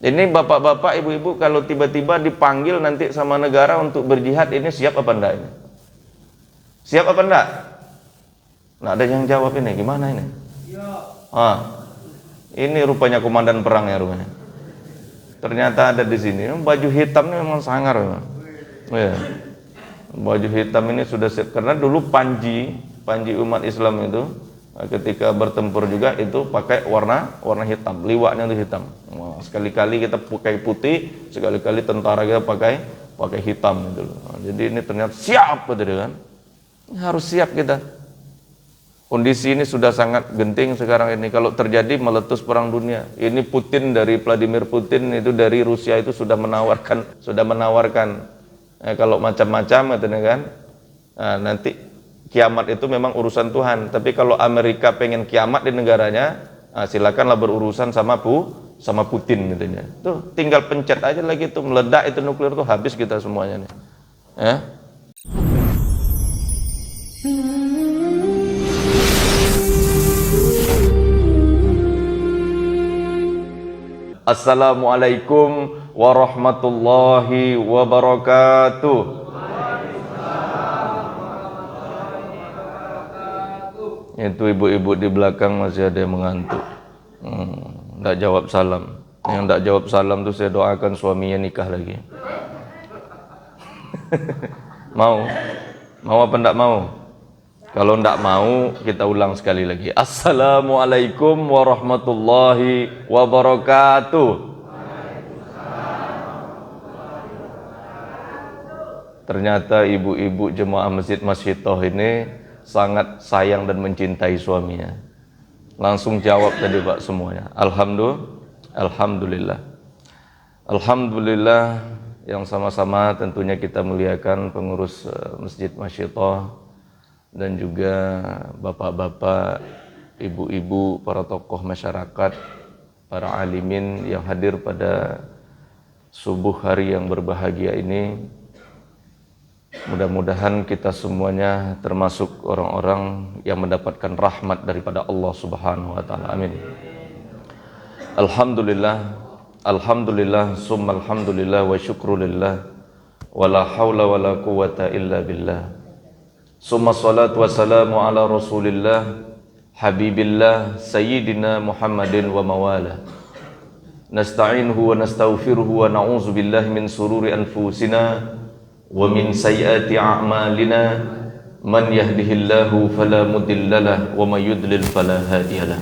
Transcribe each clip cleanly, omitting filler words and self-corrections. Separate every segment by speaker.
Speaker 1: Ini bapak-bapak, ibu-ibu kalau tiba-tiba dipanggil nanti sama negara untuk berjihad, ini siap apa enggak ini? Siap apa enggak? Nggak ada yang jawab ini, gimana ini? Ini rupanya komandan perang ya rupanya. Ternyata ada di sini. Baju hitam ini memang sangar memang. Ya. Baju hitam ini sudah siap, karena dulu panji umat Islam itu ketika bertempur juga itu pakai warna hitam, liwaknya itu hitam. Sekali-kali kita pakai putih, sekali-kali tentara kita pakai hitam gitu. Jadi ini ternyata siap gitu kan. Harus siap kita. Kondisi ini sudah sangat genting sekarang ini. Kalau terjadi meletus perang dunia. Ini Putin, dari Vladimir Putin itu dari Rusia itu sudah menawarkan kalau macam-macam gitu kan. Nah, nanti kiamat itu memang urusan Tuhan. Tapi kalau Amerika pengen kiamat di negaranya, silakanlah berurusan sama Putin gitu ya. Tuh tinggal pencet aja lagi tuh, meledak itu nuklir tuh, habis kita semuanya nih. Ya. Assalamualaikum warahmatullahi wabarakatuh. Itu ibu-ibu di belakang masih ada yang mengantuk. Nggak jawab salam. Yang nggak jawab salam tuh saya doakan suaminya nikah lagi. Mau apa nggak mau? Kalau nggak mau, kita ulang sekali lagi. Assalamualaikum warahmatullahi wabarakatuh. Ternyata ibu-ibu jemaah Masjid Masjitoh ini sangat sayang dan mencintai suaminya. Langsung jawab tadi Pak semuanya. Alhamdulillah. Alhamdulillah yang sama-sama tentunya kita muliakan pengurus Masjid Masjitoh dan juga bapak-bapak, ibu-ibu, para tokoh masyarakat, para alimin yang hadir pada subuh hari yang berbahagia ini. Mudah-mudahan kita semuanya termasuk orang-orang yang mendapatkan rahmat daripada Allah Subhanahu wa taala. Amin. Alhamdulillah, summa alhamdulillah wa syukrulillah wa la haula wa la quwata illa billah. Summa salatu wassalamu ala rasulillah habibillah sayyidina Muhammadin wa mawala. Nasta'inuhu wa nastaghfiruhu wa na'udzu billahi min sururi anfusina wa min sayyiati a'malina. Man yahdihillahu fala mudhillalah wa may yudlil fala hadiyalah.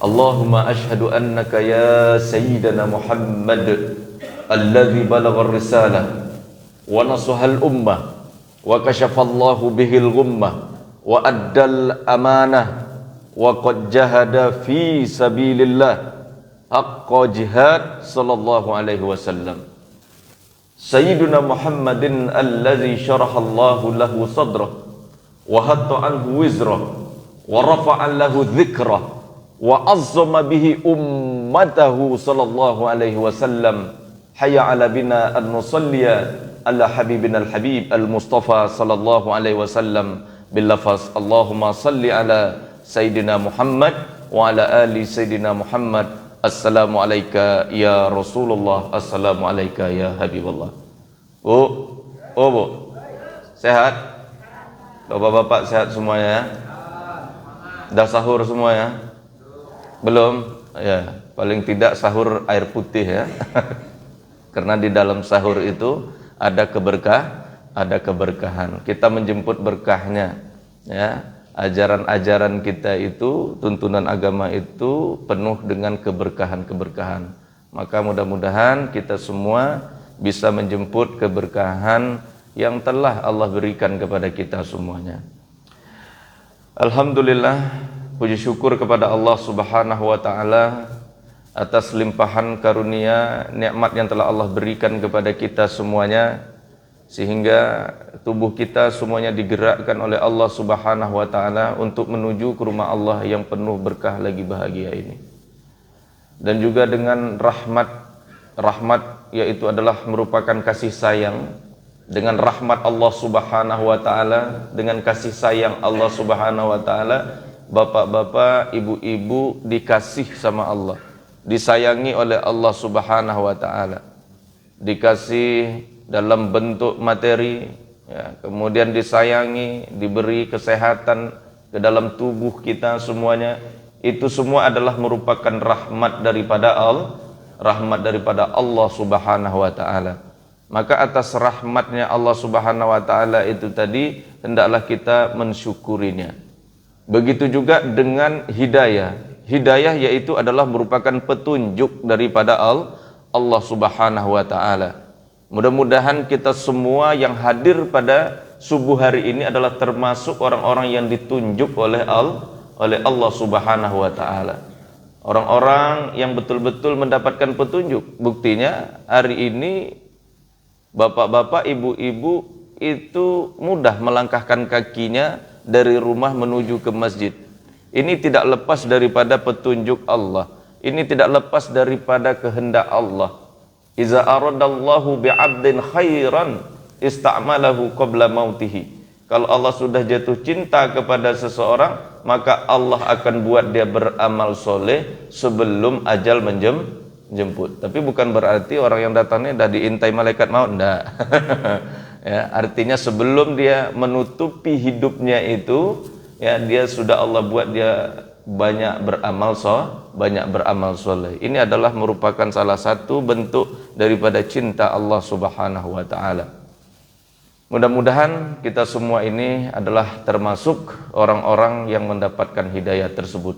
Speaker 1: Allahumma ashhadu annaka ya sayyidana Muhammad alladhi balagha ar-risalah wa nasaha al-ummah wa kashafallahu bihil ghummah wa addal amanah wa qad jahada fi sabilillah haqqa jihad sallallahu alaihi wasallam. Sayyiduna Muhammadin allazi syarahallahu lahu sadrah wa hatta anhu wizrah wa rafa'a lahu dhikrah wa azzama bihi ummatahu sallallahu alaihi wasallam. Hayya ala bina an nusalliya ala habibina al-habib al-mustafa sallallahu alaihi wasallam bil lafaz Allahumma salli ala sayyidina Muhammad wa ala ali sayyidina Muhammad. Assalamu alayka ya Rasulullah, assalamu alayka ya Habibullah. Bu, sehat? Bapak-bapak sehat semuanya? Dah sahur semuanya? Belum? Ya, paling tidak sahur air putih ya. Karena di dalam sahur itu ada keberkahan. Kita menjemput berkahnya, ya. Ajaran-ajaran kita itu, tuntunan agama itu penuh dengan keberkahan. Maka mudah-mudahan kita semua bisa menjemput keberkahan yang telah Allah berikan kepada kita semuanya. Alhamdulillah, puji syukur kepada Allah Subhanahu wa taala atas limpahan karunia nikmat yang telah Allah berikan kepada kita semuanya, sehingga tubuh kita semuanya digerakkan oleh Allah Subhanahu wa taala untuk menuju ke rumah Allah yang penuh berkah lagi bahagia ini. Dan juga dengan rahmat yaitu adalah merupakan kasih sayang. Dengan rahmat Allah Subhanahu wa taala, dengan kasih sayang Allah Subhanahu wa taala, bapak-bapak, ibu-ibu dikasih sama Allah. disayangi oleh Allah Subhanahu wa taala. Dikasih dalam bentuk materi, ya, kemudian disayangi, diberi kesehatan ke dalam tubuh kita semuanya. Itu semua adalah merupakan rahmat daripada Allah Subhanahu wa taala. Maka atas rahmatnya Allah Subhanahu wa taala itu tadi hendaklah kita mensyukurinya. Begitu juga dengan hidayah. Hidayah yaitu adalah merupakan petunjuk daripada Allah Subhanahu wa taala. Mudah-mudahan kita semua yang hadir pada subuh hari ini adalah termasuk orang-orang yang ditunjuk oleh Allah Subhanahu wa taala. Orang-orang yang betul-betul mendapatkan petunjuk. Buktinya hari ini bapak-bapak, ibu-ibu itu mudah melangkahkan kakinya dari rumah menuju ke masjid. Ini tidak lepas daripada petunjuk Allah. Ini tidak lepas daripada kehendak Allah. Iza aradallahu bi'abdin khairan ista'malahu qabla mautihi. Kalau Allah sudah jatuh cinta kepada seseorang, maka Allah akan buat dia beramal soleh sebelum ajal menjemput. Tapi bukan berarti orang yang datangnya dah diintai malaikat maut, enggak. Ya, artinya sebelum dia menutupi hidupnya itu, ya, dia sudah Allah buat dia banyak beramal soleh. Ini adalah merupakan salah satu bentuk daripada cinta Allah Subhanahu wa taala. Mudah-mudahan kita semua ini adalah termasuk orang-orang yang mendapatkan hidayah tersebut.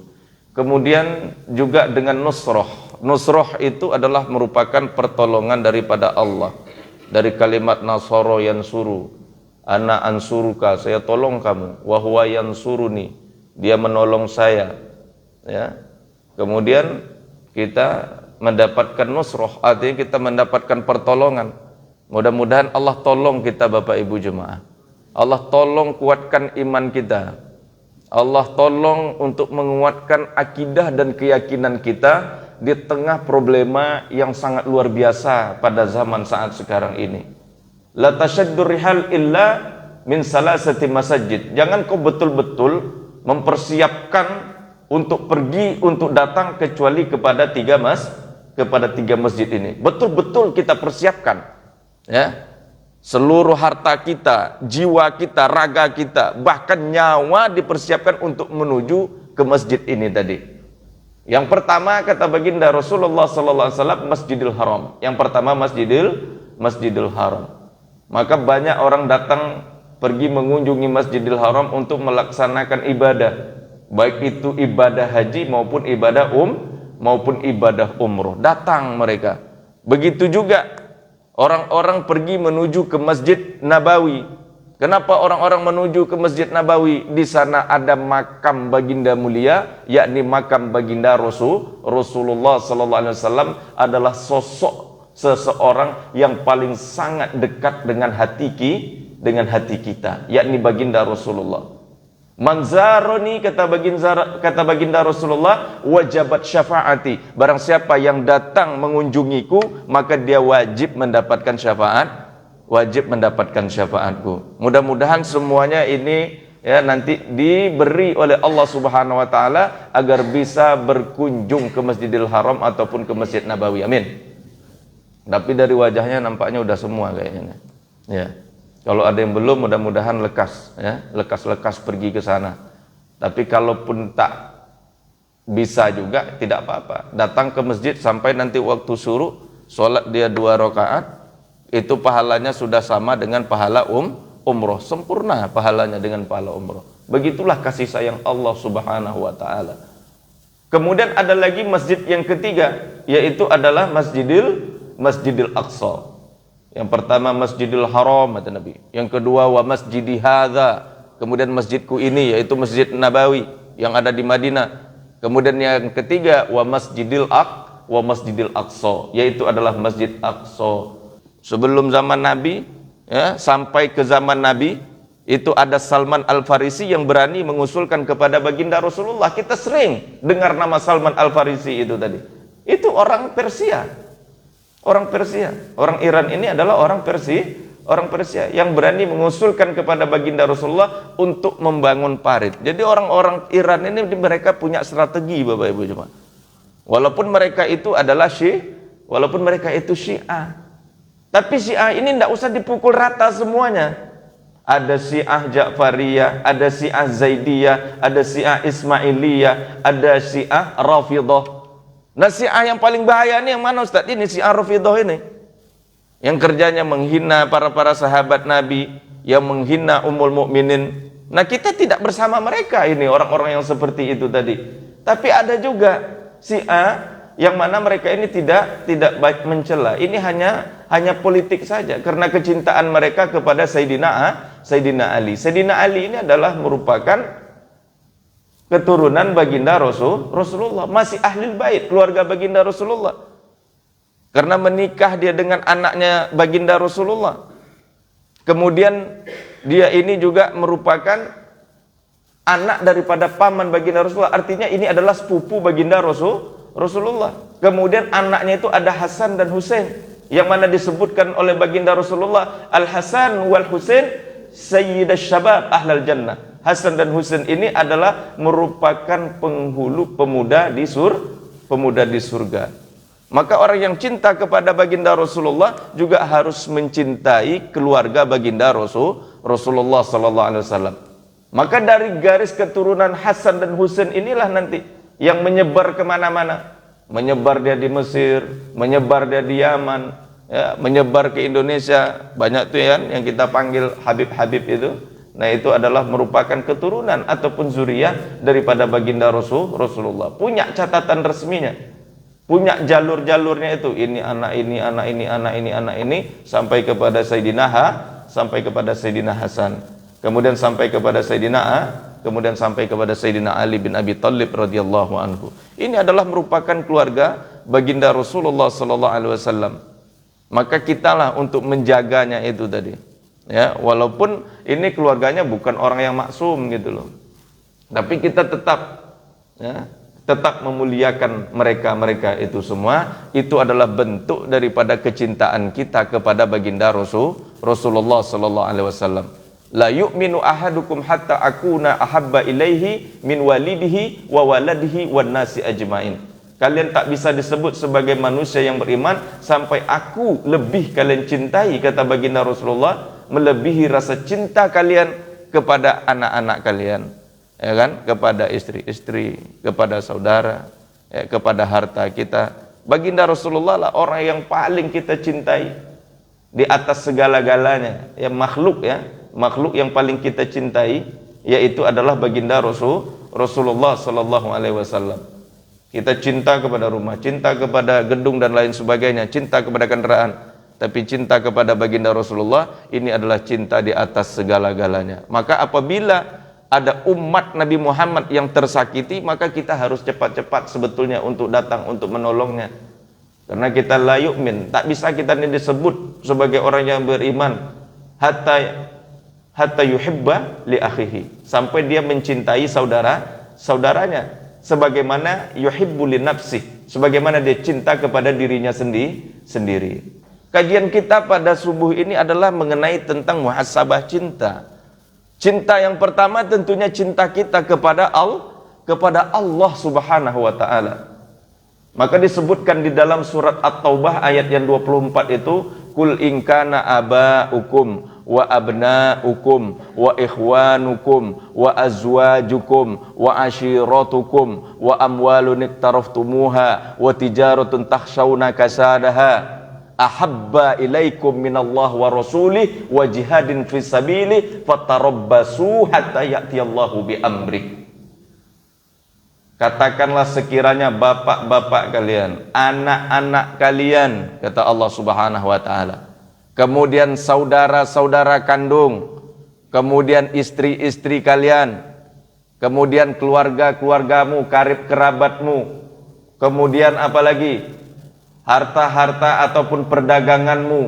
Speaker 1: Kemudian juga dengan nusroh. Nusroh itu adalah merupakan pertolongan daripada Allah. Dari kalimat nasoro yansuru, ana ansuruka, saya tolong kamu, wa huwa yansuruni, dia menolong saya. Ya. Kemudian kita mendapatkan nusroh, artinya kita mendapatkan pertolongan. Mudah-mudahan Allah tolong kita Bapak Ibu jemaah. Allah tolong kuatkan iman kita. Allah tolong untuk menguatkan akidah dan keyakinan kita di tengah problema yang sangat luar biasa pada zaman saat sekarang ini. La tashaddur rihal illa min salasati masajid. Jangan kau betul-betul mempersiapkan untuk pergi, untuk datang kecuali kepada tiga masjid ini. Betul-betul kita persiapkan, ya, seluruh harta kita, jiwa kita, raga kita, bahkan nyawa dipersiapkan untuk menuju ke masjid ini tadi. Yang pertama kata baginda Rasulullah sallallahu alaihi wasallam, Masjidil Haram. Yang pertama Masjidil Haram. Maka banyak orang datang pergi mengunjungi Masjidil Haram untuk melaksanakan ibadah, baik itu ibadah haji maupun ibadah umroh. Datang mereka. Begitu juga orang-orang pergi menuju ke Masjid Nabawi. Kenapa orang-orang menuju ke Masjid Nabawi? Di sana ada makam baginda mulia, yakni makam baginda Rasulullah sallallahu alaihi wasallam adalah sosok seseorang yang paling sangat dekat dengan hati kita, yakni baginda Rasulullah. Manzaroni, kata baginda Rasulullah, wajabat syafaati. Barang siapa yang datang mengunjungiku, maka dia wajib mendapatkan syafaatku. Mudah-mudahan semuanya ini, ya, nanti diberi oleh Allah Subhanahu wa taala agar bisa berkunjung ke Masjidil Haram ataupun ke Masjid Nabawi. Amin. Tapi dari wajahnya nampaknya udah semua kayaknya. Ya. Kalau ada yang belum, mudah-mudahan lekas, ya, lekas pergi ke sana. Tapi kalaupun tak bisa juga tidak apa-apa. Datang ke masjid sampai nanti waktu suruh, sholat dia 2 rakaat, itu pahalanya sudah sama dengan pahala umroh. Sempurna pahalanya dengan pahala umroh. Begitulah kasih sayang Allah Subhanahu wa taala. Kemudian ada lagi masjid yang ketiga, yaitu adalah Masjidil Aqsa. Yang pertama Masjidil Haram, kata Nabi. Yang kedua wa masjidi hadza. Kemudian masjidku ini, yaitu Masjid Nabawi yang ada di Madinah. Kemudian yang ketiga wa Masjidil Aqsa, yaitu adalah Masjid Aqsa. Sebelum zaman Nabi, ya, sampai ke zaman Nabi, itu ada Salman Al-Farisi yang berani mengusulkan kepada baginda Rasulullah. Kita sering dengar nama Salman Al-Farisi itu tadi. Itu orang Persia. Orang Iran ini adalah orang Persia yang berani mengusulkan kepada baginda Rasulullah untuk membangun parit. Jadi orang-orang Iran ini mereka punya strategi, Bapak Ibu jemaah. Walaupun mereka itu adalah walaupun mereka itu Syiah. Tapi Syiah ini tidak usah dipukul rata semuanya. Ada Syiah Ja'fariyah, ada Syiah Zaidiyah, ada Syiah Ismailiyah, ada Syiah Rafidhah. Nah, Syiah yang paling bahaya ini yang mana Ustaz? Ini Syiah Rafidhah ini. Yang kerjanya menghina para sahabat Nabi, yang menghina Ummul Mukminin. Nah, kita tidak bersama mereka ini, orang-orang yang seperti itu tadi. Tapi ada juga Syiah yang mana mereka ini tidak baik mencela. Ini hanya politik saja karena kecintaan mereka kepada Sayyidina Ali. Sayyidina Ali ini adalah merupakan keturunan baginda Rasulullah, masih ahlul bait, keluarga baginda Rasulullah. Karena menikah dia dengan anaknya baginda Rasulullah. Kemudian dia ini juga merupakan anak daripada paman baginda Rasulullah. Artinya ini adalah sepupu baginda Rasulullah. Kemudian anaknya itu ada Hasan dan Husain, yang mana disebutkan oleh baginda Rasulullah, Al-Hasan wal Husain sayyidash syabab ahlal jannah. Hasan dan Husain ini adalah merupakan penghulu pemuda di surga. Maka orang yang cinta kepada baginda Rasulullah juga harus mencintai keluarga baginda Rasulullah sallallahu alaihi wasallam. Maka dari garis keturunan Hasan dan Husain inilah nanti yang menyebar kemana-mana. Menyebar dia di Mesir, menyebar dia di Yaman, ya, menyebar ke Indonesia. Banyak tuh yang kita panggil Habib-Habib itu. Nah, itu adalah merupakan keturunan ataupun zuriyah daripada baginda Rasulullah. Punya catatan resminya, punya jalur-jalurnya itu. Ini anak ini, anak ini, anak ini, anak ini, sampai kepada Sayyidina Hasan, kemudian sampai kepada kemudian sampai kepada Sayyidina Ali bin Abi Thalib radhiyallahu anhu. Ini adalah merupakan keluarga baginda Rasulullah sallallahu alaihi wasallam. Maka kitalah untuk menjaganya itu tadi. Ya, walaupun ini keluarganya bukan orang yang maksum gitu loh. Tapi kita tetap memuliakan mereka itu semua. Itu adalah bentuk daripada kecintaan kita kepada baginda Rasulullah sallallahu alaihi wasallam. La yu'minu ahadukum hatta akuna ahabba ilaihi min walidihi wa waladihi wan nasi ajmain. Kalian tak bisa disebut sebagai manusia yang beriman sampai aku lebih kalian cintai, kata baginda Rasulullah, melebihi rasa cinta kalian kepada anak-anak kalian, ya kan, kepada istri-istri, kepada saudara, ya, kepada harta kita. Baginda Rasulullah lah orang yang paling kita cintai di atas segala-galanya, ya, makhluk yang paling kita cintai yaitu adalah baginda Rasulullah sallallahu alaihi wasallam. Kita cinta kepada rumah, cinta kepada gedung dan lain sebagainya, cinta kepada kendaraan, tapi cinta kepada baginda Rasulullah ini adalah cinta di atas segala-galanya. Maka apabila ada umat Nabi Muhammad yang tersakiti, maka kita harus cepat-cepat sebetulnya untuk datang untuk menolongnya. Karena kita la yu'min, tak bisa kita ini disebut sebagai orang yang beriman hatta yuhibba li akhihi, sampai dia mencintai saudaranya sebagaimana yuhibbu li nafsi, sebagaimana dia cinta kepada dirinya sendiri. Kajian kita pada subuh ini adalah mengenai tentang muhasabah cinta. Cinta yang pertama tentunya cinta kita kepada Allah Subhanahu wa taala. Maka disebutkan di dalam surat At-Taubah ayat yang 24 itu, kul in kana aba'ukum wa abna'ukum wa ikhwanukum wa azwajukum wa ashiratukum wa amwalun iktaraftumuha wa tijaratun takhshawna kasadaha ahabba ilaikum minallah wa rasulih wa jihadin fi sabilih fatarabbasu hatta ya'tiyallahu bi amrih. Katakanlah sekiranya bapak-bapak kalian, anak-anak kalian, kata Allah Subhanahu wa taala, kemudian saudara-saudara kandung, kemudian istri-istri kalian, kemudian keluarga-keluargamu, karib kerabatmu, kemudian apalagi harta-harta ataupun perdaganganmu,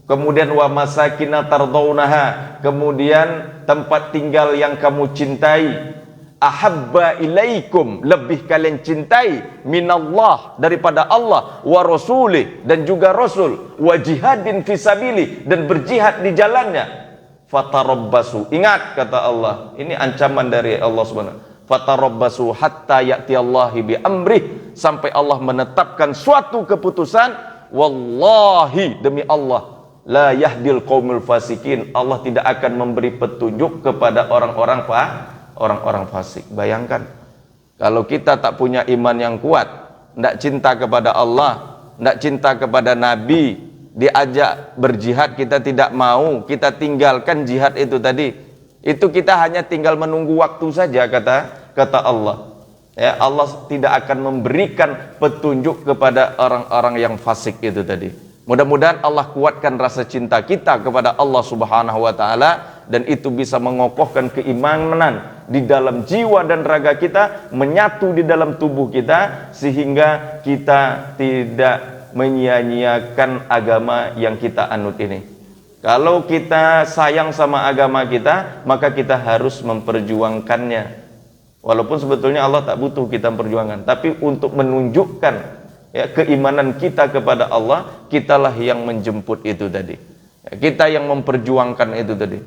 Speaker 1: kemudian wa masakina tardaunaha, kemudian tempat tinggal yang kamu cintai, ahabba ilaikum, lebih kalian cintai, minallah, daripada Allah, wa rasulih, dan juga rasul, wa jihadin fisabilih, dan berjihad di jalannya, fatarabbasu, ingat kata Allah, ini ancaman dari Allah Subhanahu, fatarabbasu hatta ya'tiyallahi bi amrih, sampai Allah menetapkan suatu keputusan. Wallahi, demi Allah, la yahdil qaumul fasikin, Allah tidak akan memberi petunjuk kepada orang-orang fasik. Bayangkan kalau kita tak punya iman yang kuat, tidak cinta kepada Allah, tidak cinta kepada Nabi, diajak berjihad kita tidak mau, kita tinggalkan jihad itu tadi. Itu kita hanya tinggal menunggu waktu saja, kata Allah. Ya, Allah tidak akan memberikan petunjuk kepada orang-orang yang fasik itu tadi. Mudah-mudahan Allah kuatkan rasa cinta kita kepada Allah Subhanahu wa taala, dan itu bisa mengokohkan keimanan di dalam jiwa dan raga kita, menyatu di dalam tubuh kita, sehingga kita tidak menyia-nyiakan agama yang kita anut ini. Kalau kita sayang sama agama kita, maka kita harus memperjuangkannya. Walaupun sebetulnya Allah tak butuh kita perjuangan, tapi untuk menunjukkan ya keimanan kita kepada Allah, kitalah yang menjemput itu tadi. Ya, kita yang memperjuangkan itu tadi.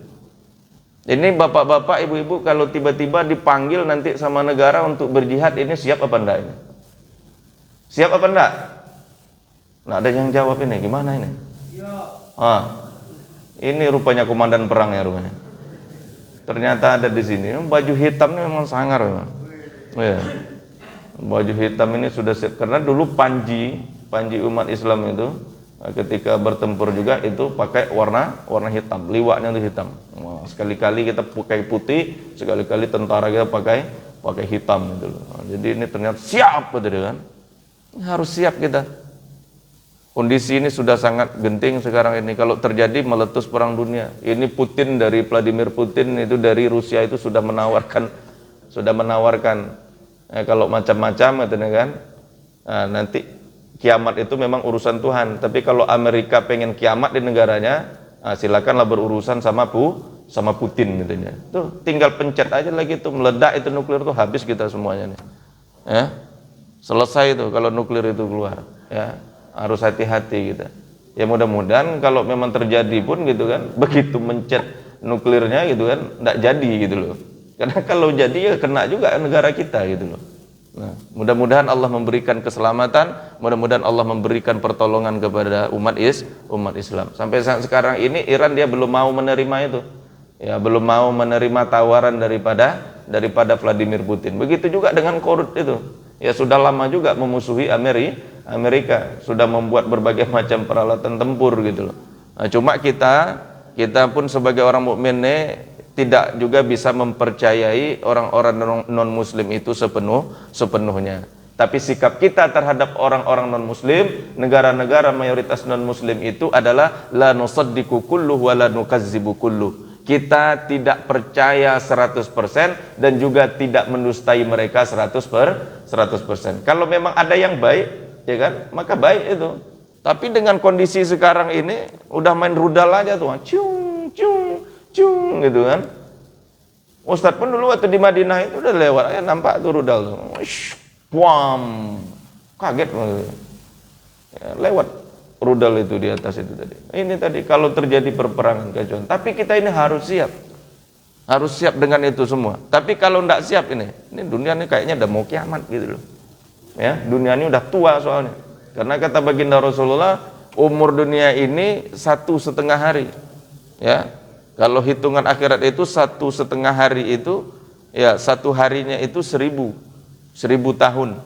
Speaker 1: Ini bapak-bapak, ibu-ibu, kalau tiba-tiba dipanggil nanti sama negara untuk berjihad, ini siap apa enggak ini? Siap apa enggak? Nah, ada yang jawab ini, gimana ini? Ini rupanya komandan perang ya rupanya. Ternyata ada di sini. Baju hitam ini memang sangar memang. Ya. Baju hitam ini sudah siap, karena dulu panji umat Islam itu ketika bertempur juga itu pakai warna hitam, liwaknya itu hitam. Sekali-kali kita pakai putih, sekali-kali tentara kita pakai hitam gitu loh. Jadi ini ternyata siap betul kan? Harus siap kita. Kondisi ini sudah sangat genting sekarang ini. Kalau terjadi meletus perang dunia. Ini Putin, dari Vladimir Putin itu dari Rusia itu sudah menawarkan kalau macam-macam gitu kan. Nah, nanti kiamat itu memang urusan Tuhan. Tapi kalau Amerika pengen kiamat di negaranya, silakanlah berurusan sama Putin gitu ya. Tuh tinggal pencet aja lagi tuh, meledak itu nuklir tuh, habis kita semuanya nih. Ya. Selesai itu kalau nuklir itu keluar, ya. Harus hati-hati kita. Ya mudah-mudahan kalau memang terjadi pun gitu kan, begitu mencet nuklirnya gitu kan, enggak jadi gitu loh. Karena kalau jadi ya kena juga negara kita gitu loh. Nah, mudah-mudahan Allah memberikan keselamatan, mudah-mudahan Allah memberikan pertolongan kepada umat Islam. Sampai saat sekarang ini Iran dia belum mau menerima itu. Ya, belum mau menerima tawaran daripada Vladimir Putin. Begitu juga dengan Korut itu. Ya sudah lama juga memusuhi Amerika, sudah membuat berbagai macam peralatan tempur gitu loh. Nah, cuma kita pun sebagai orang mukmin tidak juga bisa mempercayai orang-orang non-muslim itu sepenuhnya. Tapi sikap kita terhadap orang-orang non-muslim, negara-negara mayoritas non-muslim itu adalah la nusaddiqu kulluh wa la nukazzibu kulluh. Kita tidak percaya 100% dan juga tidak mendustai mereka 100%. Kalau memang ada yang baik, ya kan, maka baik itu. Tapi dengan kondisi sekarang ini udah main rudal aja tuh, cung gitu kan. Ustadz pun dulu waktu di Madinah itu udah lewat aja, nampak tuh rudal tuh. Wam, kaget ya, lewat rudal itu di atas itu tadi. Ini tadi kalau terjadi perperangan kacauan. Tapi kita ini harus siap dengan itu semua. Tapi kalau tidak siap ini dunia ini kayaknya udah mau kiamat gitu loh. Ya, dunia ini udah tua soalnya. Karena kata baginda Rasulullah, umur dunia ini 1,5 hari. Ya, kalau hitungan akhirat itu 1,5 hari itu, ya 1 harinya itu 1000 tahun.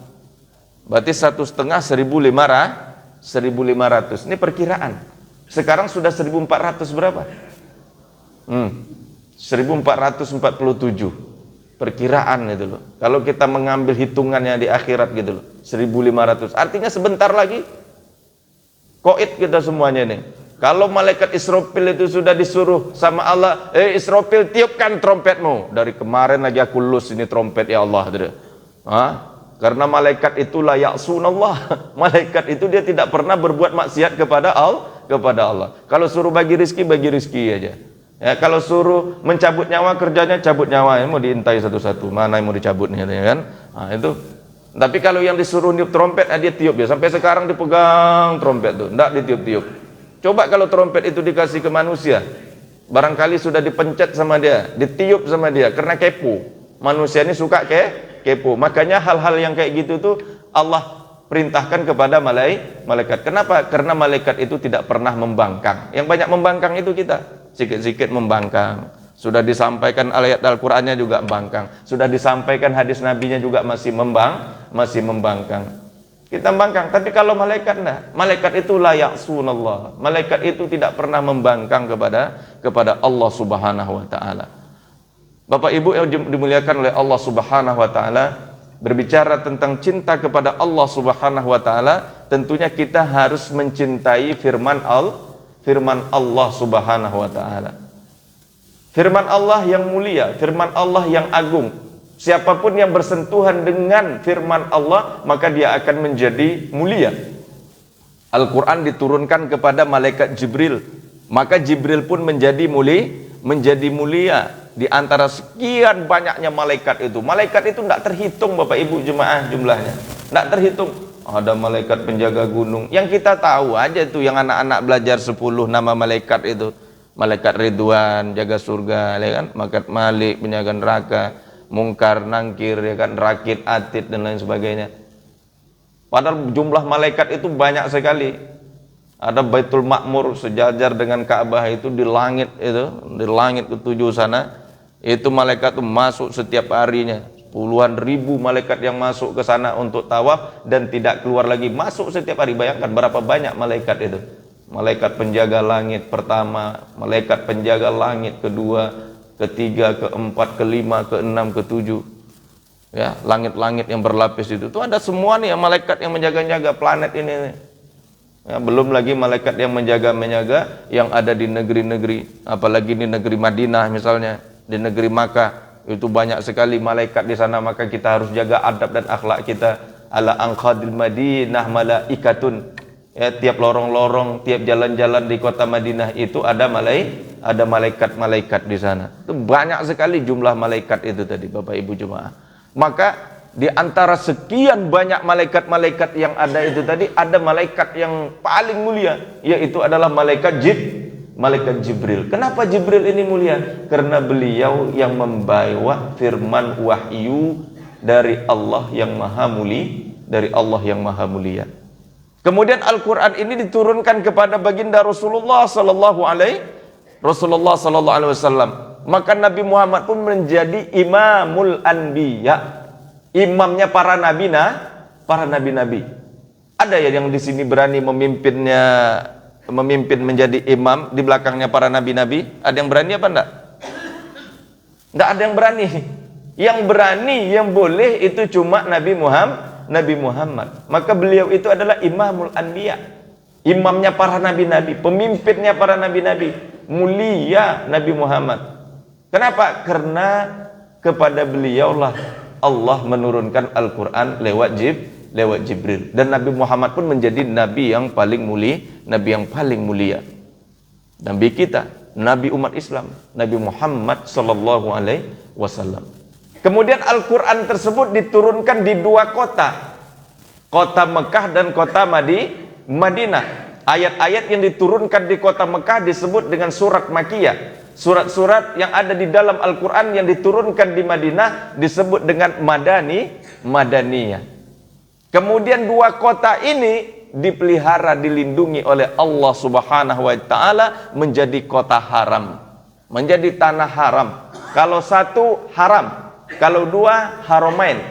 Speaker 1: Berarti 1,5 1.500. Ini perkiraan. Sekarang sudah 1.400 berapa? 1.447. Perkiraan itu loh. Kalau kita mengambil hitungannya di akhirat gitu loh, 1.500. Artinya sebentar lagi koit kita semuanya nih. Kalau malaikat Israfil itu sudah disuruh sama Allah, Israfil tiupkan trompetmu. Dari kemarin aja aku lus ini trompet ya Allah. Karena malaikat itu la ya'sunallah. Malaikat itu dia tidak pernah berbuat maksiat kepada Allah. Kalau suruh bagi rizki aja. Ya, kalau suruh mencabut nyawa, kerjanya cabut nyawa. Mau diintai satu-satu, mana yang mau dicabut nih kan? Nah, itu. Tapi kalau yang disuruh niup trompet, dia tiup ya. Sampai sekarang dipegang trompet tuh, enggak ditiup-tiup. Coba kalau trompet itu dikasih ke manusia, barangkali sudah dipencet sama dia, ditiup sama dia karena kepo. Manusia ini suka kepo. Makanya hal-hal yang kayak gitu tuh Allah perintahkan kepada malaikat. Kenapa? Karena malaikat itu tidak pernah membangkang. Yang banyak membangkang itu kita. Sikit-sikit membangkang. Sudah disampaikan ayat Al-Qur'annya juga membangkang. Sudah disampaikan hadis Nabinya juga masih membangkang. Kita membangkang. Tapi kalau malaikat enggak. Malaikat itu la ya'sunallah. Malaikat itu tidak pernah membangkang kepada Allah Subhanahu wa taala. Bapak Ibu yang dimuliakan oleh Allah Subhanahu wa taala, berbicara tentang cinta kepada Allah Subhanahu wa taala, tentunya kita harus mencintai firman Allah Subhanahu wa taala. Firman Allah yang mulia, firman Allah yang agung. Siapapun yang bersentuhan dengan firman Allah, maka dia akan menjadi mulia. Al-Qur'an diturunkan kepada malaikat Jibril, maka Jibril pun menjadi mulia. Di antara sekian banyaknya malaikat itu tidak terhitung Bapak Ibu jemaah jumlahnya, tidak terhitung. Ada malaikat penjaga gunung, yang kita tahu aja itu, yang anak-anak belajar 10 nama malaikat itu. Malaikat Ridwan, jaga surga, ya kan? Malaikat Malik, penjaga neraka, Mungkar, Nangkir, ya kan? Rakit, Atid, dan lain sebagainya. Padahal jumlah malaikat itu banyak sekali. Ada Baitul Ma'mur sejajar dengan Ka'bah itu di langit ketujuh sana. Itu malaikat itu masuk setiap harinya. Puluhan ribu malaikat yang masuk ke sana untuk tawaf dan tidak keluar lagi, masuk setiap hari. Bayangkan berapa banyak malaikat itu. Malaikat penjaga langit pertama, malaikat penjaga langit kedua, ketiga, keempat, kelima, keenam, ketujuh. Ya, langit-langit yang berlapis itu ada semua nih malaikat yang menjaga-jaga planet ini. Ya, belum lagi malaikat yang menjaga yang ada di negeri-negeri, apalagi di negeri Madinah misalnya, di negeri Makkah itu banyak sekali malaikat di sana. Maka kita harus jaga adab dan akhlak kita. Ala anqadil Madinah malaikatun. Ya, tiap lorong-lorong, tiap jalan-jalan di kota Madinah itu ada malaikat-malaikat di sana. Itu banyak sekali jumlah malaikat itu tadi Bapak Ibu jemaah. Maka di antara sekian banyak malaikat-malaikat yang ada itu tadi, ada malaikat yang paling mulia, yaitu adalah malaikat Jibril. Kenapa Jibril ini mulia? Karena beliau yang membawa firman wahyu dari Allah yang maha mulia, Kemudian Al-Quran ini diturunkan kepada baginda Rasulullah sallallahu alaihi wasallam. Maka Nabi Muhammad pun menjadi imamul anbiya, imamnya para nabi-nabi. Ada ya yang di sini berani memimpin menjadi imam di belakangnya para nabi-nabi? Ada yang berani apa enggak? Enggak ada yang berani. Yang berani, yang boleh itu cuma Nabi Muhammad. Maka beliau itu adalah imamul anbiya, imamnya para nabi-nabi, pemimpinnya para nabi-nabi. Mulia Nabi Muhammad. Kenapa? Karena kepada beliaulah Allah menurunkan Al-Quran lewat Jibril. Dan Nabi Muhammad pun menjadi nabi yang paling mulia. Nabi kita, nabi umat Islam, Nabi Muhammad sallallahu alaihi wasallam. Kemudian Al-Quran tersebut diturunkan di dua kota Mekah dan kota Madinah. Ayat-ayat yang diturunkan di kota Mekah disebut dengan surat Makkiyah. Surat-surat yang ada di dalam Al-Quran yang diturunkan di Madinah disebut dengan Madaniyah. Kemudian dua kota ini dipelihara, dilindungi oleh Allah Subhanahu wa taala menjadi kota haram, menjadi tanah haram. Kalau satu haram, kalau dua haramain.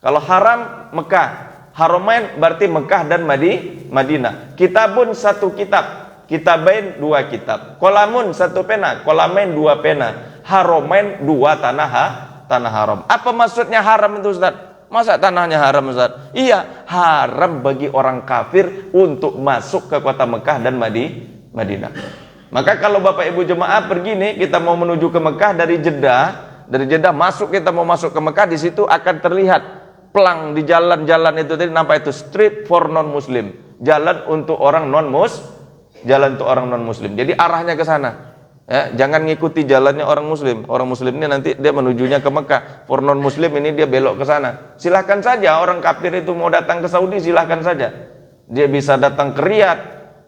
Speaker 1: Kalau haram Mekah, haramain berarti Mekah dan Madinah. Kitabun satu kitab, kitabain dua kitab. Kolamun satu pena, kolamain dua pena. Haramain dua tanah haram. Apa maksudnya haram itu Ustaz? Masa tanahnya haram Ustaz? Iya, haram bagi orang kafir untuk masuk ke kota Mekah dan Madinah. Maka kalau Bapak Ibu jemaah pergi nih, kita mau menuju ke Mekah dari Jeddah masuk, kita mau masuk ke Mekah, di situ akan terlihat pelang di jalan-jalan itu tadi, nampak itu street for non muslim, jalan untuk orang non muslim. Jadi arahnya ke sana. Ya, jangan ngikuti jalannya orang muslim. Orang muslim ini nanti dia menujunya ke Mekah. For non muslim ini dia belok ke sana. Silahkan saja orang kafir itu mau datang ke Saudi, silahkan saja. Dia bisa datang ke Riyadh,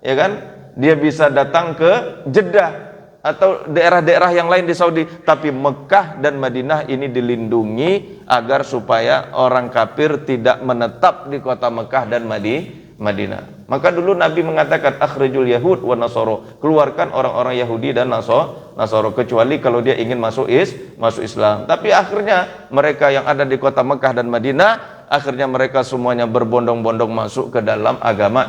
Speaker 1: ya kan? Dia bisa datang ke Jeddah atau daerah-daerah yang lain di Saudi, tapi Mekah dan Madinah ini dilindungi agar supaya orang kafir tidak menetap di kota Mekah dan Madinah. Maka dulu Nabi mengatakan akhrijul yahud wa nasoro, keluarkan orang-orang Yahudi dan Nasoro kecuali kalau dia ingin masuk Islam. Tapi akhirnya mereka yang ada di kota Mekah dan Madinah, akhirnya mereka semuanya berbondong-bondong masuk ke dalam agama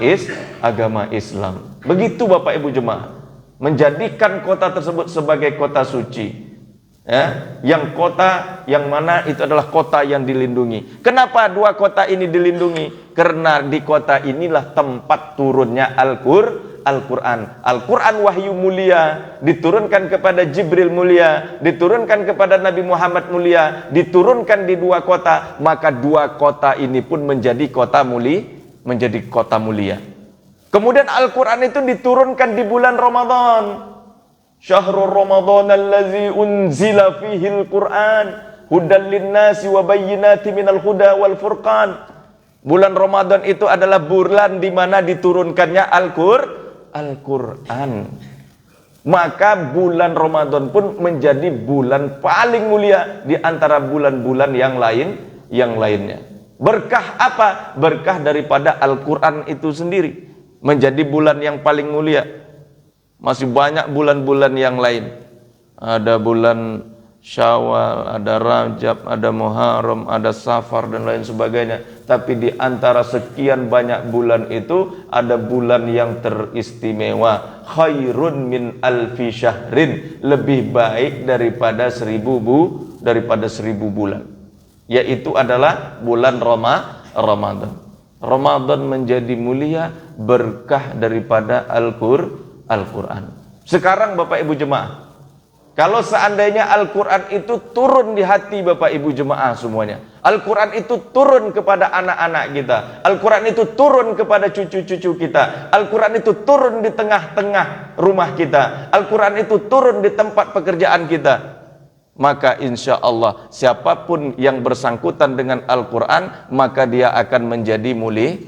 Speaker 1: Islam. Begitu Bapak Ibu jemaah, menjadikan kota tersebut sebagai kota suci, ya, yang mana itu adalah kota yang dilindungi. Kenapa dua kota ini dilindungi? Karena di kota inilah tempat turunnya Al-Quran. Al-Quran wahyu mulia, diturunkan kepada Jibril mulia, diturunkan kepada Nabi Muhammad mulia, diturunkan di dua kota, maka dua kota ini pun menjadi kota mulia. Kemudian Al-Quran itu diturunkan di bulan Ramadan. Syahrul Ramadan allazi unzila fihil Qur'an hudan linnasi wa bayyinati minal huda wal furqan. Bulan Ramadan itu adalah bulan di mana diturunkannya Al-Quran. Maka bulan Ramadan pun menjadi bulan paling mulia di antara bulan-bulan yang lainnya. Berkah apa? Berkah daripada Al-Quran itu sendiri menjadi bulan yang paling mulia. Masih banyak bulan-bulan yang lain. Ada bulan Syawal, ada Rajab, ada Muharram, ada Safar dan lain sebagainya. Tapi di antara sekian banyak bulan itu ada bulan yang teristimewa. Khairun min alfi syahrin, lebih baik daripada 1000 bulan. Yaitu adalah bulan Ramadan. Ramadan menjadi mulia berkah daripada Al-Quran. Sekarang Bapak Ibu jemaah, kalau seandainya Al-Quran itu turun di hati Bapak Ibu jemaah semuanya, Al-Quran itu turun kepada anak-anak kita, Al-Quran itu turun kepada cucu-cucu kita, Al-Quran itu turun di tengah-tengah rumah kita, Al-Quran itu turun di tempat pekerjaan kita, maka insya Allah siapapun yang bersangkutan dengan Al-Quran, maka dia akan menjadi mulia.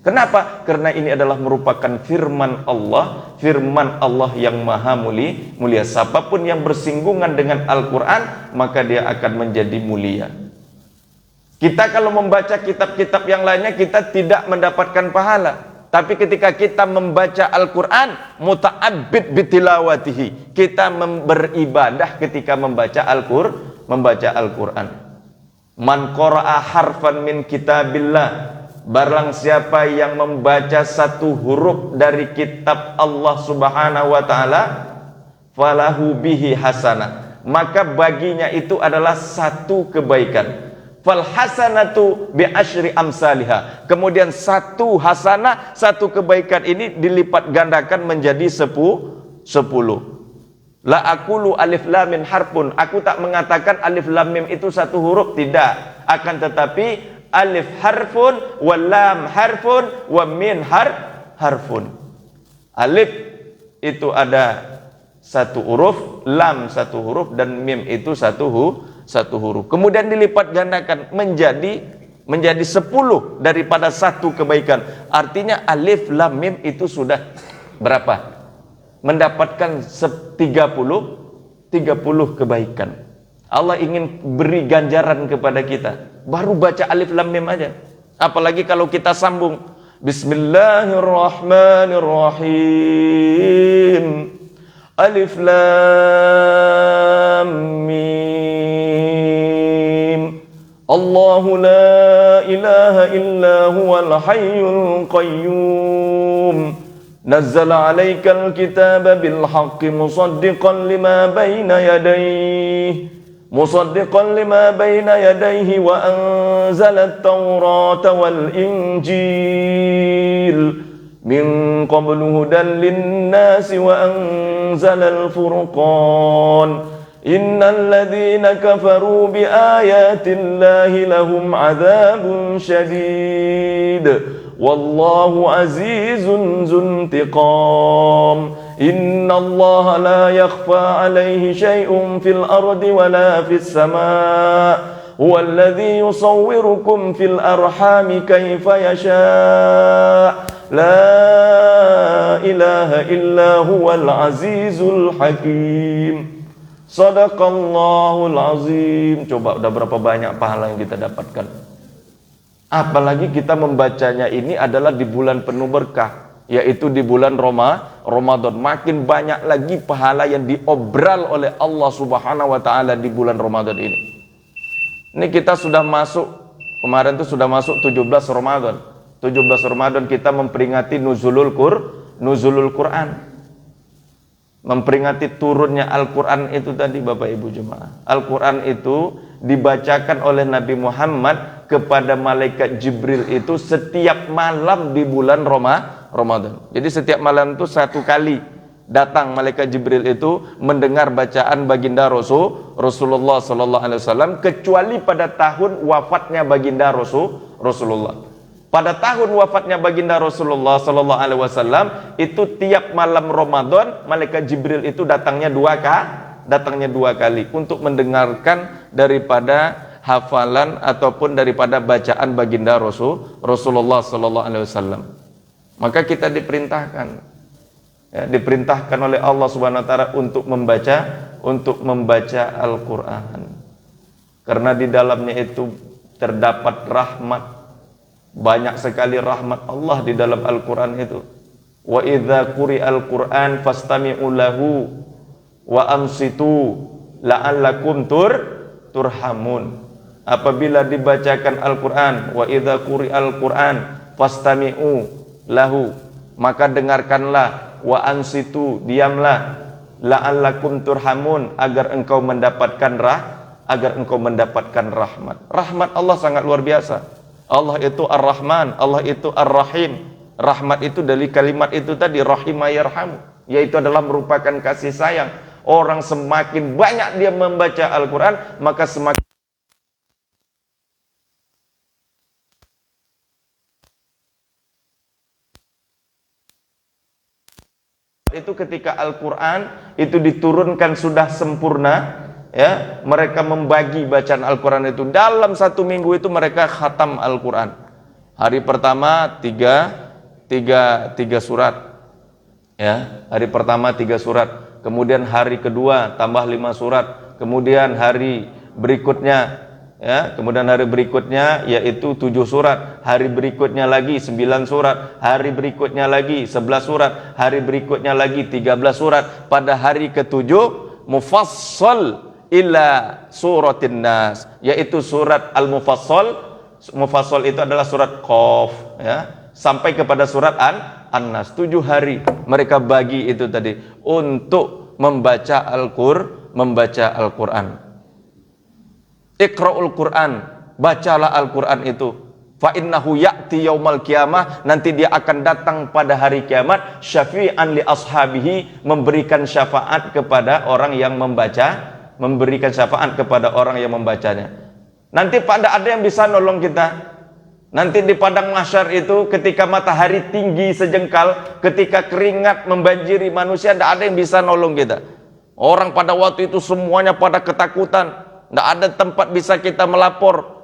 Speaker 1: Kenapa? Karena ini adalah merupakan firman Allah yang maha mulia. Siapapun yang bersinggungan dengan Al-Quran, maka dia akan menjadi mulia. Kita kalau membaca kitab-kitab yang lainnya, kita tidak mendapatkan pahala. Tapi ketika kita membaca Al-Quran, muta'abbid bitilawatihi, kita beribadah ketika membaca Al-Quran. Man qara'a harfan min kitabillah, barang siapa yang membaca satu huruf dari kitab Allah Subhanahu wa taala, falahu bihi hasanah, maka baginya itu adalah satu kebaikan. Fal hasanatu bi asyri amsalihha, kemudian satu hasanah, satu kebaikan ini dilipat gandakan menjadi 10. La aqulu alif lam mim harfun, aku tak mengatakan alif lam mim itu satu huruf, tidak, akan tetapi alif harfun, wa lam harfun, wa min harfun. Alif itu ada satu huruf, lam satu huruf, dan mim itu satu huruf. Kemudian dilipat gandakan menjadi 10 daripada satu kebaikan. Artinya alif lam mim itu sudah berapa? Mendapatkan 30 kebaikan. Allah ingin beri ganjaran kepada kita, baru baca alif lam mim aja. Apalagi kalau kita sambung Bismillahirrahmanirrahim, alif lam mim, Allahu la ilaha illa huwal hayyul qayyum, nazzala 'alaikal kitaba bil haqqi musaddiqan lima baina yadayhi wa anzala at-taurata wal injil min qablu hudan lin-nasi wa anzala al-furqan innal ladzina kafaru bi ayati llahi lahum 'adzabun syadid wallahu azizun dzuntiqam. Inna Allah la yakhfa alaihi syai'un fil ardi wa la fis sama' huwa alladhi yusawwirukum fil arhami kaifa yasha' la ilaha illa huwal azizul hakim. Sadaqallahul azim. Coba udah berapa banyak pahala yang kita dapatkan. Apalagi kita membacanya ini adalah di bulan penuh berkah, yaitu di bulan Ramadan. Makin banyak lagi pahala yang diobral oleh Allah Subhanahu wa taala di bulan Ramadan ini. Ini kita sudah masuk, kemarin tuh sudah masuk 17 Ramadan. 17 Ramadan kita memperingati nuzulul Quran. Memperingati turunnya Al-Quran itu tadi Bapak Ibu Jemaah. Al-Quran itu dibacakan oleh Nabi Muhammad kepada malaikat Jibril itu setiap malam di bulan Ramadan. Jadi setiap malam itu satu kali datang malaikat Jibril itu mendengar bacaan baginda Rasulullah sallallahu alaihi wasallam, kecuali pada tahun wafatnya baginda Rasulullah. Pada tahun wafatnya baginda Rasulullah sallallahu alaihi wasallam itu tiap malam Ramadan malaikat Jibril itu datangnya dua kali untuk mendengarkan daripada hafalan ataupun daripada bacaan baginda Rasulullah sallallahu alaihi wasallam. Maka kita diperintahkan oleh Allah Subhanahu wa taala untuk membaca Al-Qur'an. Karena di dalamnya itu terdapat rahmat. Banyak sekali rahmat Allah di dalam Al-Quran itu. Wa idza quri'al Qur'an fastami'u lahu wa ansitu la'allakum turhamun. Apabila dibacakan Al-Quran, wa idza quri'al Qur'an fastami'u lahu, maka dengarkanlah, wa ansitu, diamlah, la'allakum turhamun, agar engkau mendapatkan rahmat. Rahmat Allah sangat luar biasa. Allah itu Ar-Rahman, Allah itu Ar-Rahim. Rahmat itu dari kalimat itu tadi, rahimah yarhamu, yaitu adalah merupakan kasih sayang. Orang semakin banyak dia membaca Al-Quran, maka semakin itu ketika Al-Quran itu diturunkan sudah sempurna. Ya, mereka membagi bacaan Al-Quran itu dalam satu minggu itu mereka khatam Al-Quran. Hari pertama tiga surat, ya, hari pertama 3 surat, kemudian hari kedua tambah 5 surat, kemudian hari berikutnya, ya, kemudian hari berikutnya yaitu 7 surat, hari berikutnya lagi 9 surat, hari berikutnya lagi 11 surat, hari berikutnya lagi 13 surat. Pada hari ketujuh mufassal ila suratin nas, yaitu surat Al-Mufassal. Mufassal itu adalah surat Qaf, ya, sampai kepada surat An-Nas. 7 hari mereka bagi itu tadi untuk membaca Al-Quran. Iqra'ul Quran, bacalah Al-Quran itu. Fa innahu ya'ti yaumal qiyamah, nanti dia akan datang pada hari kiamat, syafi'an li ashabihi, memberikan syafaat kepada orang yang membacanya. Nanti pada ada yang bisa nolong kita. Nanti di padang mahsyar itu ketika matahari tinggi sejengkal, ketika keringat membanjiri manusia, tidak ada yang bisa nolong kita. Orang pada waktu itu semuanya pada ketakutan. Tidak ada tempat bisa kita melapor.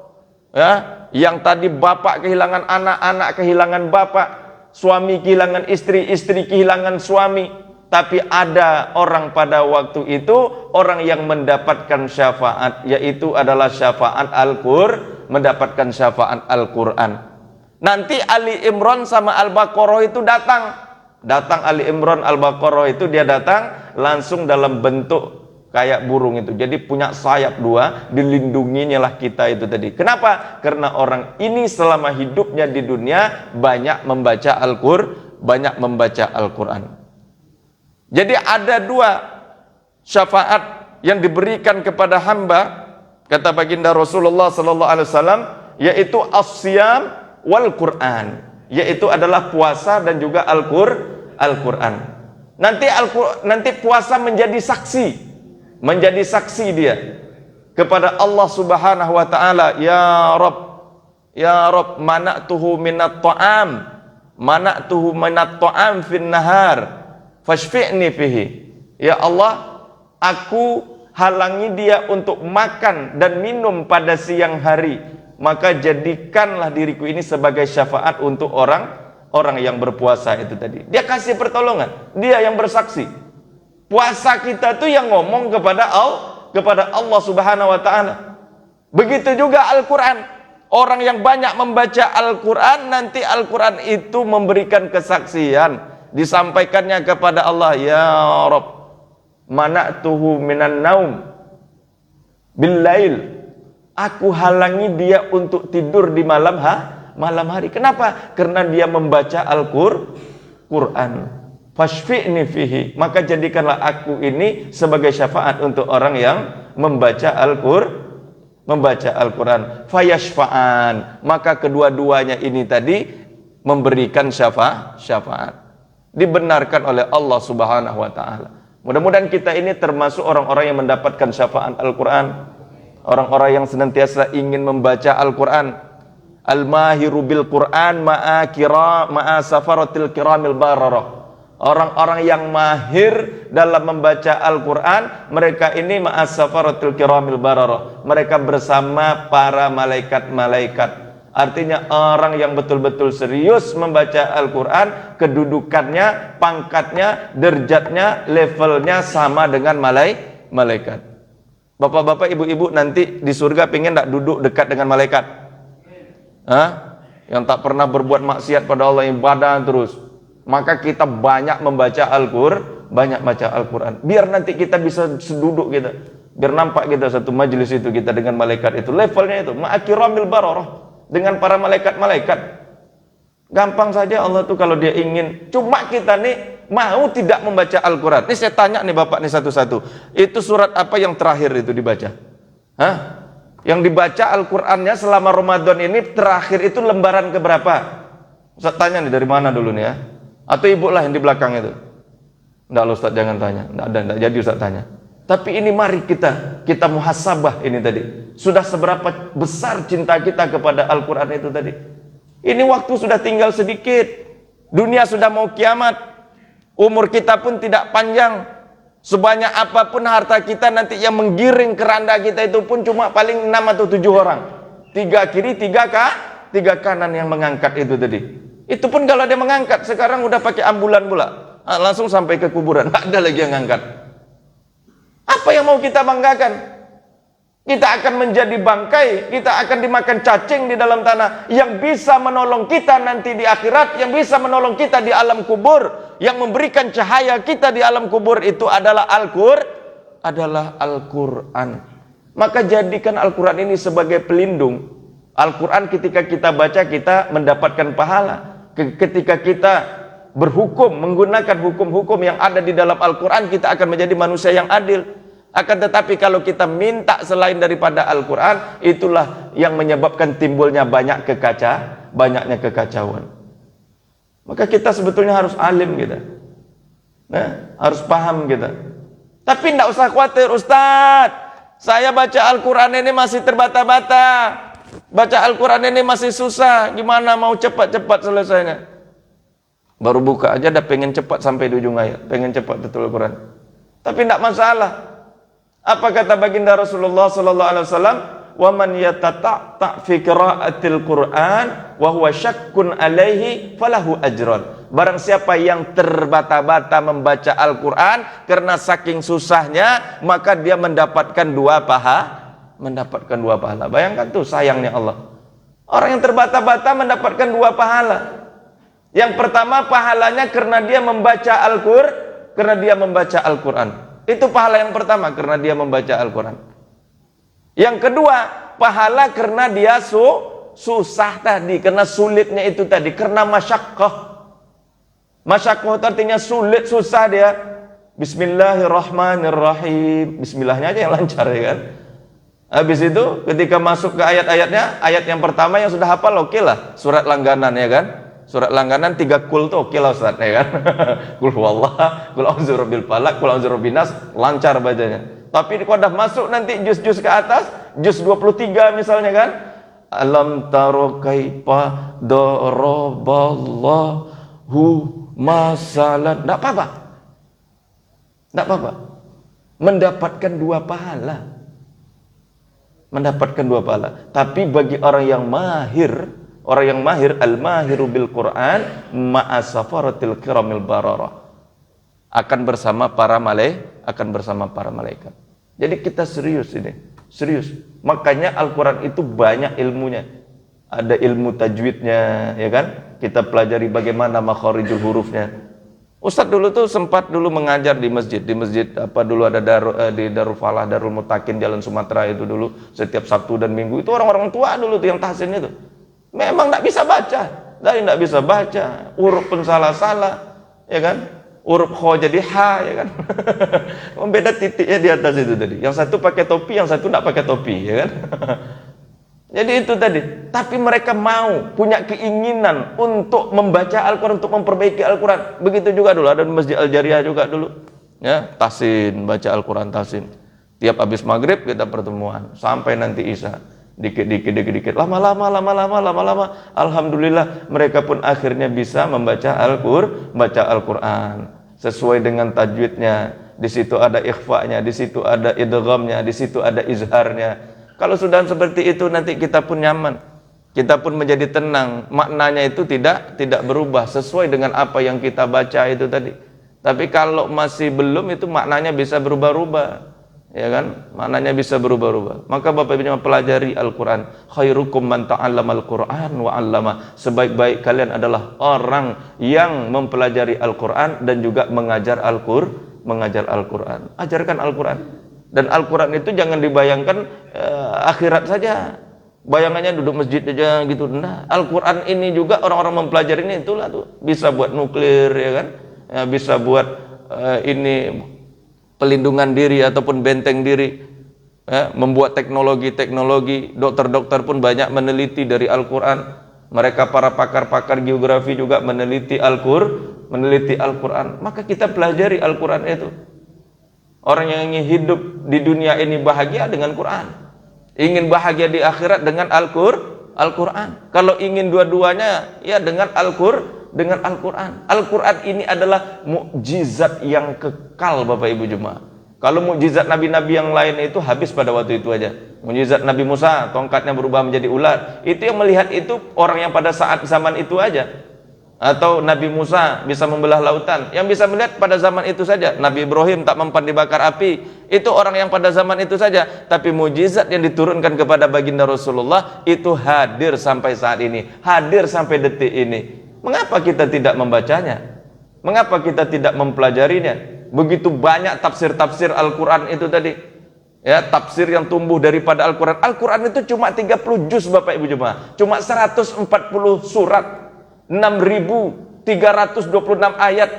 Speaker 1: Ya, yang tadi bapak kehilangan anak, anak kehilangan bapak, suami kehilangan istri, istri kehilangan suami. Tapi ada orang pada waktu itu, orang yang mendapatkan syafaat, yaitu adalah syafaat mendapatkan syafaat Al-Quran. Nanti Ali Imran sama Al-Baqarah itu datang Ali Imran, Al-Baqarah itu dia datang langsung dalam bentuk kayak burung itu. Jadi punya sayap 2, dilindunginya lah kita itu tadi. Kenapa? Karena orang ini selama hidupnya di dunia banyak membaca Al-Quran. Jadi ada 2 syafaat yang diberikan kepada hamba, kata baginda Rasulullah sallallahu alaihi wasallam, yaitu as-siyam wal Quran, yaitu adalah puasa dan juga Al-Quran. Nanti puasa menjadi saksi dia kepada Allah Subhanahu wa taala, ya Rabb mana'tuhu minat ta'am fin nahar fashfi'ni fihi. Ya Allah, aku halangi dia untuk makan dan minum pada siang hari, maka jadikanlah diriku ini sebagai syafaat untuk orang orang yang berpuasa itu tadi. Dia kasih pertolongan, dia yang bersaksi. Puasa kita tuh yang ngomong kepada Allah Subhanahu wa taala. Begitu juga Al-Qur'an. Orang yang banyak membaca Al-Qur'an, nanti Al-Qur'an itu memberikan kesaksian, disampaikannya kepada Allah, ya Rabb, mana'tuhu minan naum bil-lail. Aku halangi dia untuk tidur di malam hari. Kenapa? Karena dia membaca Al-Qur'an. Fashfi'ni fihi, maka jadikanlah aku ini sebagai syafaat untuk orang yang membaca Al-Qur'an. Fayashfa'an, maka kedua-duanya ini tadi memberikan syafaat. Dibenarkan oleh Allah Subhanahu wa taala. Mudah-mudahan kita ini termasuk orang-orang yang mendapatkan syafaat Al-Qur'an. Orang-orang yang senantiasa ingin membaca Al-Qur'an. Al-mahiru bil Qur'an ma'a safaratil kiramil bararah. Orang-orang yang mahir dalam membaca Al-Qur'an, mereka ini ma'a safaratil kiramil bararah. Mereka bersama para malaikat-malaikat. Artinya orang yang betul-betul serius membaca Al-Qur'an, kedudukannya, pangkatnya, derajatnya, levelnya sama dengan malaikat. Bapak-bapak, ibu-ibu nanti di surga pengen tak duduk dekat dengan malaikat? Yang tak pernah berbuat maksiat pada Allah, ibadah terus. Maka kita banyak membaca Al-Qur'an. Biar nanti kita bisa seduduk kita. Biar nampak kita satu majelis itu kita dengan malaikat itu. Levelnya itu ma'akiramil bararah, dengan para malaikat-malaikat. Gampang saja Allah tuh kalau dia ingin. Cuma kita nih mau tidak membaca Al-Qur'an. Ini saya tanya nih Bapak nih satu-satu. Itu surat apa yang terakhir itu dibaca? Yang dibaca Al-Qur'annya selama Ramadan ini terakhir itu lembaran keberapa? Ustaz tanya nih dari mana dulu nih ya? Atau ibu lah yang di belakang itu? Enggak loh Ustaz, jangan tanya. Enggak jadi Ustaz tanya. Tapi ini mari kita muhasabah ini tadi. Sudah seberapa besar cinta kita kepada Al-Qur'an itu tadi. Ini waktu sudah tinggal sedikit. Dunia sudah mau kiamat. Umur kita pun tidak panjang. Sebanyak apapun harta kita nanti yang menggiring keranda kita itu pun cuma paling 6 atau 7 orang. 3 kiri, 3 kanan yang mengangkat itu tadi. Itu pun kalau dia mengangkat, sekarang udah pakai ambulan pula. Langsung sampai ke kuburan, tak ada lagi yang ngangkat. Apa yang mau kita banggakan? Kita akan menjadi bangkai, kita akan dimakan cacing di dalam tanah. Yang bisa menolong kita nanti di akhirat, yang bisa menolong kita di alam kubur, yang memberikan cahaya kita di alam kubur itu adalah Al-Qur'an. Maka jadikan Al-Qur'an ini sebagai pelindung. Al-Qur'an ketika kita baca, kita mendapatkan pahala. Ketika kita berhukum, menggunakan hukum-hukum yang ada di dalam Al-Qur'an, kita akan menjadi manusia yang adil. Akan tetapi kalau kita minta selain daripada Al-Qur'an, itulah yang menyebabkan timbulnya banyaknya kekacauan. Maka kita sebetulnya harus alim kita. Harus paham kita. Tapi tidak usah khawatir, Ustaz. Saya baca Al-Qur'an ini masih terbata-bata. Baca Al-Qur'an ini masih susah. Gimana mau cepat-cepat selesainya? Baru buka aja dah pengen cepat sampai di ujung ayat. Pengen cepat betul Al-Qur'an. Tapi tidak masalah. Apa kata baginda Rasulullah sallallahu alaihi wasallam? Wa man yatata'ta fi qira'atil Qur'an wa huwa syakkun alaihi falahu ajran. Barang siapa yang terbata-bata membaca Al-Qur'an karena saking susahnya, maka dia mendapatkan dua pahala. Bayangkan tuh sayangnya Allah. Orang yang terbata-bata mendapatkan dua pahala. Yang pertama pahalanya karena dia membaca Al-Qur'an. Itu pahala yang pertama karena dia membaca Al-Qur'an. Yang kedua, pahala karena dia susah tadi, karena sulitnya itu tadi, karena masyaqqah. Masyaqqah itu artinya sulit, susah dia. Bismillahirrahmanirrahim. Bismillahnya aja yang lancar ya kan. Habis itu ketika masuk ke ayat-ayatnya, ayat yang pertama yang sudah hafal oke lah, surat langganan ya kan. Surat langganan 3 kul tuh oke lah Ustaz ya kan. Kul huwallah, kul a'udzu birabbil falaq, kul a'udzu birabbin nas, lancar bacanya. Tapi kalau dah masuk nanti juz-juz ke atas, juz 23 misalnya kan. Alam taro kaifa daraballahu masalan. Enggak apa-apa. Enggak apa-apa. Mendapatkan dua pahala. Tapi bagi orang yang mahir Orang yang mahir, al-mahiru bil Quran ma'a safaratil kiramil bararah. Akan bersama para malaikat. Jadi kita serius ini, serius. Makanya Al-Quran itu banyak ilmunya. Ada ilmu tajwidnya, ya kan? Kita pelajari bagaimana makharijul hurufnya. Ustadz dulu tuh sempat dulu mengajar di masjid apa dulu ada di Darul Falah, Darul Mutakin, Jalan Sumatera itu dulu setiap Sabtu dan Minggu itu orang-orang tua dulu tuh yang tahsin itu. Memang enggak bisa baca, enggak bisa baca, huruf pun salah-salah, ya kan? Huruf kho jadi h, ya kan? Membeda titiknya di atas itu tadi. Yang satu pakai topi, yang satu enggak pakai topi, ya kan? Jadi itu tadi. Tapi mereka mau, punya keinginan untuk membaca Al-Quran, untuk memperbaiki Al-Quran. Begitu juga dulu, ada di Masjid Al-Jariyah juga dulu. Ya, tahsin, baca Al-Quran tahsin. Tiap habis maghrib kita pertemuan, sampai nanti Isya. Dikit. Lama-lama. Alhamdulillah, mereka pun akhirnya bisa membaca Al-Quran. Sesuai dengan tajwidnya. Di situ ada ikhfa'nya, di situ ada idghamnya, di situ ada izharnya. Kalau sudah seperti itu nanti kita pun nyaman, kita pun menjadi tenang, maknanya itu tidak berubah sesuai dengan apa yang kita baca itu tadi. Tapi kalau masih belum itu maknanya bisa berubah-ubah, ya kan? Maknanya bisa berubah-ubah. Maka Bapak Ibu pelajari Al-Quran. Khairukum man ta'allamal Quran wa 'allama. Sebaik-baik kalian adalah orang yang mempelajari Al-Quran dan juga mengajar Al-Quran. Ajarkan Al-Quran. Dan Al-Quran itu jangan dibayangkan akhirat saja. Bayangannya duduk masjid aja gitu. Nah, Al-Quran ini juga orang-orang mempelajari ini itulah tuh. Bisa buat nuklir, ya kan? Ya, bisa buat ini pelindungan diri ataupun benteng diri. Ya, membuat teknologi. Dokter-dokter pun banyak meneliti dari Al-Quran. Mereka para pakar-pakar geografi juga meneliti Al-Quran. Maka kita pelajari Al-Quran itu. Orang yang ingin hidup di dunia ini bahagia dengan Quran, ingin bahagia di akhirat dengan Al-Quran. Kalau ingin dua-duanya ya dengan Al-Quran. Al-Quran ini adalah mukjizat yang kekal Bapak Ibu Jemaah. Kalau mukjizat nabi-nabi yang lain itu habis pada waktu itu aja. Mukjizat Nabi Musa, tongkatnya berubah menjadi ular. Itu yang melihat itu orang yang pada saat zaman itu aja. Atau Nabi Musa bisa membelah lautan, yang bisa melihat pada zaman itu saja. Nabi Ibrahim tak mempan dibakar api, itu orang yang pada zaman itu saja. Tapi mujizat yang diturunkan kepada baginda Rasulullah itu hadir sampai saat ini, hadir sampai detik ini. Mengapa kita tidak membacanya? Mengapa kita tidak mempelajarinya? Begitu banyak tafsir-tafsir Al-Quran itu tadi, ya, tafsir yang tumbuh daripada Al-Quran. Al-Quran itu cuma 30 juz Bapak Ibu Jemaah, cuma 140 surat, 6.326 ayat,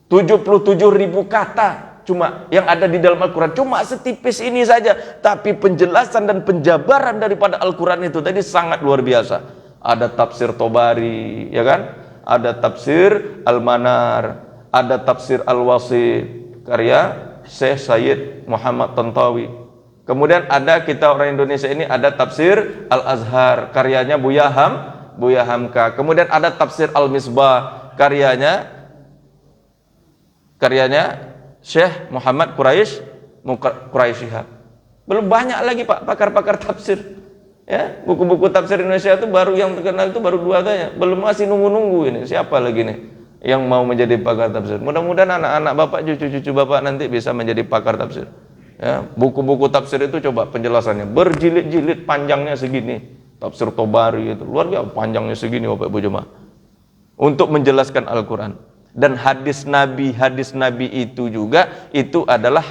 Speaker 1: 77.000 kata cuma yang ada di dalam Al-Quran. Cuma setipis ini saja, tapi penjelasan dan penjabaran daripada Al-Quran itu tadi sangat luar biasa. Ada tafsir Tobari, ya kan? Ada tafsir Al-Manar, ada tafsir Al-Wasit karya Syekh Sayyid Muhammad Tantawi. Kemudian ada kita orang Indonesia ini ada tafsir Al-Azhar karyanya Buya Hamka. Kemudian ada tafsir Al-Misbah karyanya Syekh Muhammad Quraisyihab. Belum banyak lagi Pak pakar-pakar tafsir. Ya, buku-buku tafsir Indonesia itu baru yang terkenal itu baru 2 saja. Belum, masih nunggu-nunggu ini. Siapa lagi nih yang mau menjadi pakar tafsir? Mudah-mudahan anak-anak Bapak, cucu-cucu Bapak nanti bisa menjadi pakar tafsir. Ya, buku-buku tafsir itu coba penjelasannya berjilid-jilid, panjangnya segini. Tafsir Tobari itu luar biasa panjangnya segini Bapak Ibu Jemaah. Untuk menjelaskan Al-Quran. Dan hadis Nabi itu juga adalah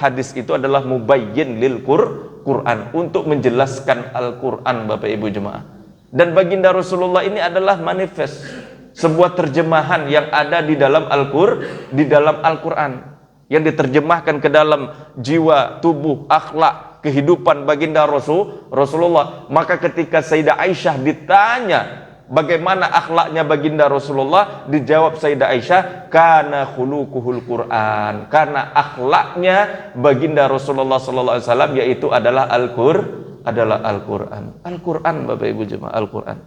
Speaker 1: mubayyin lil Quran, untuk menjelaskan Al-Quran Bapak Ibu Jemaah. Dan baginda Rasulullah ini adalah manifest, sebuah terjemahan yang ada di dalam Al-Quran, yang diterjemahkan ke dalam jiwa, tubuh, akhlak, kehidupan baginda Rasulullah. Maka ketika Sayyidah Aisyah ditanya bagaimana akhlaknya baginda Rasulullah, dijawab Sayyidah Aisyah, kana khuluquhul Quran, karena akhlaknya baginda Rasulullah sallallahu alaihi wasallam yaitu adalah Al-Quran. Al-Quran Bapak Ibu Jemaah, Al-Quran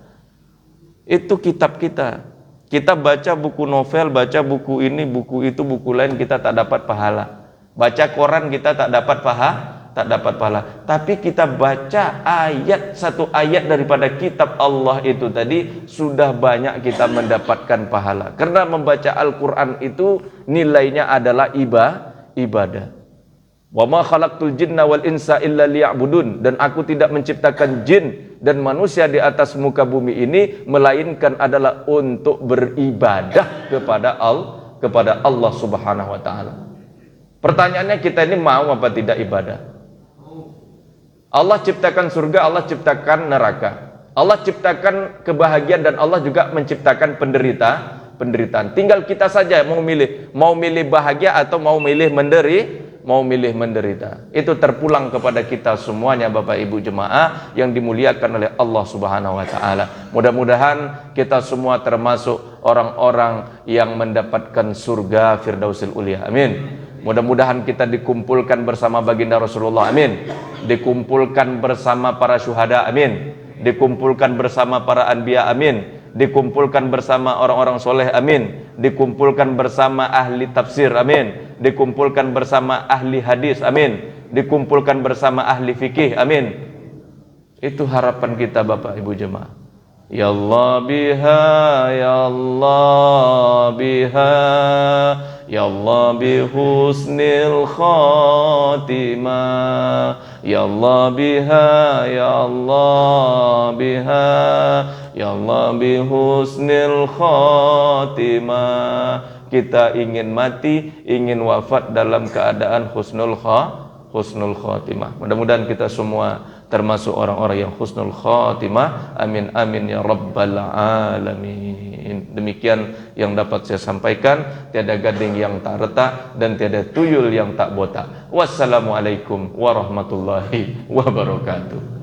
Speaker 1: itu kitab kita. Kita baca buku novel, baca buku ini, buku itu, buku lain, kita tak dapat pahala. Baca koran kita tak dapat tak dapat pahala. Tapi kita baca satu ayat daripada kitab Allah itu tadi, sudah banyak kita mendapatkan pahala. Karena membaca Al-Quran itu nilainya adalah ibadah. Wa ma khalaqtul jinna wal insa illa liya'budun, dan aku tidak menciptakan jin dan manusia di atas muka bumi ini melainkan adalah untuk beribadah kepada Allah Subhanahu wa taala. Pertanyaannya, kita ini mau apa tidak ibadah? Allah ciptakan surga, Allah ciptakan neraka. Allah ciptakan kebahagiaan dan Allah juga menciptakan penderitaan. Tinggal kita saja mau milih bahagia atau mau milih menderita. Itu terpulang kepada kita semuanya, Bapak Ibu jemaah yang dimuliakan oleh Allah Subhanahu wa taala. Mudah-mudahan kita semua termasuk orang-orang yang mendapatkan surga Firdausil Ulia. Amin. Mudah-mudahan kita dikumpulkan bersama baginda Rasulullah. Amin. Dikumpulkan bersama para syuhada. Amin. Dikumpulkan bersama para anbiya. Amin. Dikumpulkan bersama orang-orang soleh. Amin. Dikumpulkan bersama ahli tafsir. Amin. Dikumpulkan bersama ahli hadis. Amin. Dikumpulkan bersama ahli fikih. Amin. Itu harapan kita, Bapak Ibu jemaah. Ya Allah biha, ya Allah biha, ya Allah bi husnil khatimah, ya Allah biha, ya Allah biha, ya Allah bi husnil khatimah. Kita ingin mati, ingin wafat dalam keadaan husnul khatimah. Mudah-mudahan kita semua termasuk orang-orang yang husnul khatimah. Amin amin ya rabbal alamin. Demikian yang dapat saya sampaikan. Tiada gading yang tak retak dan tiada tuyul yang tak botak. Wassalamualaikum warahmatullahi wabarakatuh.